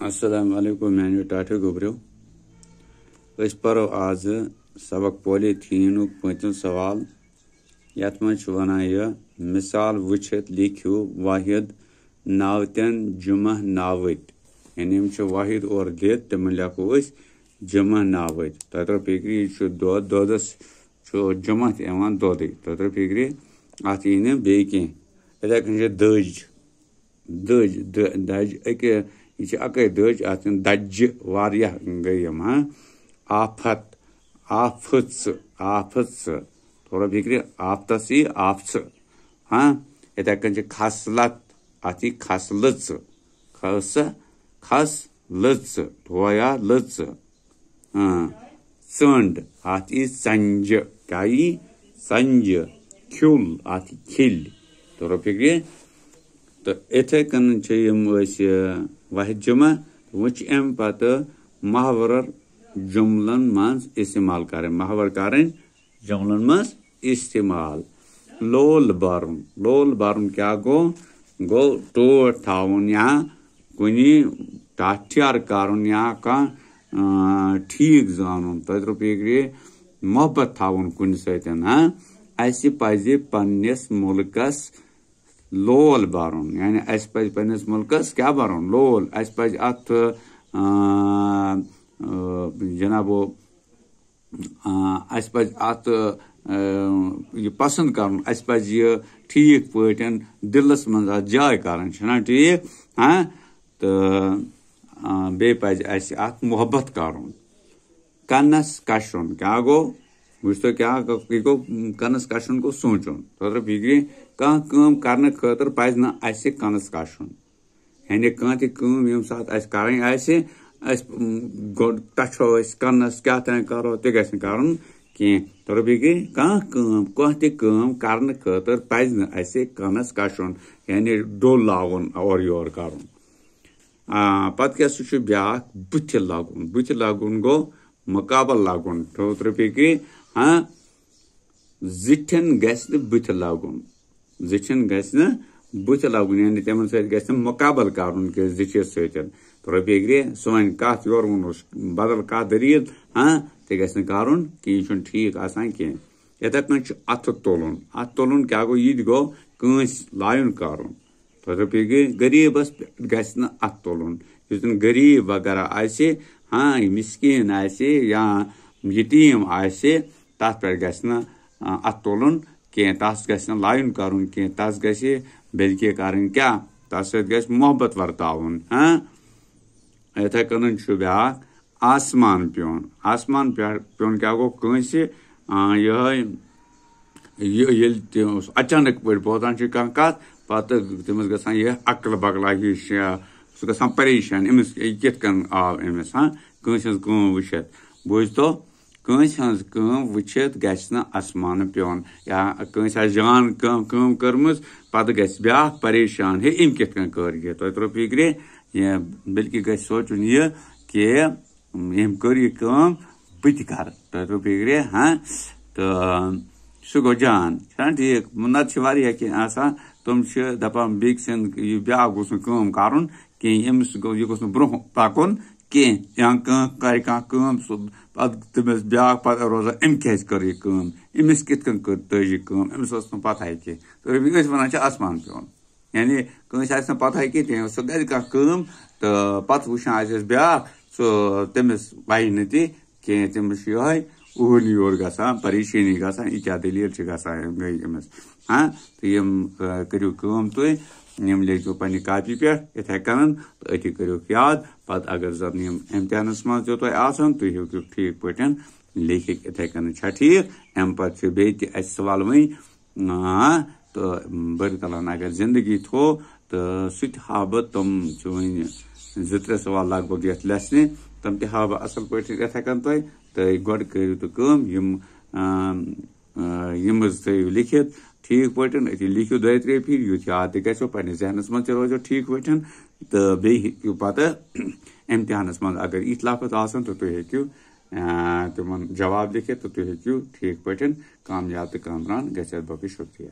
अस्सलाम वालेकुम मैंने टाटे गोबरो अस परो आज सबक पॉलीथीन पतम सवाल यथ मज वन यह मिसाल वुचित लिखियो वाहिद नावतन जुमा नावत यानी वाहिद और दित तम लिखो जुमा नावत तत्र फिक्री दोद दोदस जुमा तवान दोद तत्र फिक्री अत यी बे कह इथे कन दज दज दज अके यह अके दज अत दज वारिया गई आफत आफत आफत थोड़ा फिक्र आफतस आफस हाँ इथे कन खसलत अत खसलच खस खस लच धोया लच हाँ चंड अत संज क्या संज खुल अत खिल थोड़ा फिक्र तो इथे कन वाहिद जुमा वह पत महावर जुमलन मज इस्तेमाल कर महावर कर जुमलन मज इस्तेमाल लोल बारुन क्या गो गो टोट थाउन या कुनी टाठ्यार करन या कह ठीक जानन तत्र फिक्र मोहब्बत थाउन कुन सतन हाँ अस पज पन्निस मुल्कस लोल बारुन यानी अस पज पन्निस मुल्कस क्या बारुन लोल अस पज अत जनाबो अस पज अत यह पसंद कर अस पज यह ठीक पन दिलस मज जाय कर ठीक हाँ तो बे पज अस अत मोहब्बत कर कनस कशन क्या गो वो तो क्या यह गो कनस कशन को सोचुन तत्र फिक्र कम करने खतर पज न अस कनस कशन यानी कह तम सात कर तछो कनस क्या करो तह गि कह तौर फिक्र कह करने खतर पज न अस कनस कशन यानी डोल लावन और योर कर पत क्या सह ब्या बुथ लागुन गो मुकाबल लागुन तौर फिक्र हाँ जिठन गि बुथ लागुन जिठन गि बुथ लागुन यानी तम सत मुकाबल कर जिठिस सतन तौर फिक्र सोन कत योर वो बदल कत दलील हाँ तह गि कर यह ठीक आसान कह इथे कन अथ तुलन क्या गो यह गो कंस लायुन कर तौर फिक्र गरीबस गि अथ तुलन युस गरीब वगैरह आसे हाँ मिस्किन आसे या यतीम आसे तथ पे गि अथ तुलन कह तस गि लायुन कर कह तस गि बल्कि कर क्या तस सत मोहब्बत वर्तावन हाँ इथे कन ब्या आसमान प्योन क्या गो कंस अचानक पे बोतान कत पत तमिस ग अकल बकला हिश सह ग परेशान अमिस कित कन आव अमिस हाँ कंस वुचित बोझ तो कंस वुचित गि आसमान प्योन या कंस जान कम कर्म पत गि ब्या परेशान हे अम कित कन कर यह तौर फिक्र बल्कि गि सोचुन यह कि अम कर यह बत कर तौर फिक्र हाँ तो सह गो जान ठीक नत कह तम दपान बेक सद ब्या गोस कर अमिस यह गोस ब्रो पकुन कह या कर तमिस ब्या पता रोजान अम क्या कर यह अमिस कित कर तजी अमिस पता कह तो वन आसमान प्योन यानी कंस पता कह सह ग तो पत वुचान ब्या तमिस वह न कह तमिस यह ओहल योर ग परेशानी ग यह क्या दलील गई अमिस हाँ तो यम करू तुम यम लिखो पे कापी पे इथे कन तो अति करो याद पत अगर जब इम्तिहानस मज तुम तुम हेकू ठीक पे लिखिक इथे कन ठीक अम पे बे सवाल वही तो बर तलान अगर जिंदगी थो तो सह हा बह तम वन 2-3 सवाल लग भग ये लेसने तम तह हा बह असल पे इथे कन तो गोड करू तुम यम थो लिखित ठीक पे अति लिखो 2-3 फिर युथ याद गो पे जहनस मज रोजो ठीक पे तो बे पत इम्तिहानस मज अगर इत लफज आसन तो तुम हेकू तिमन जवाब लिखित तो तुम हेकू ठीक पे कामयाब तो कामरान गो। शुक्रिया।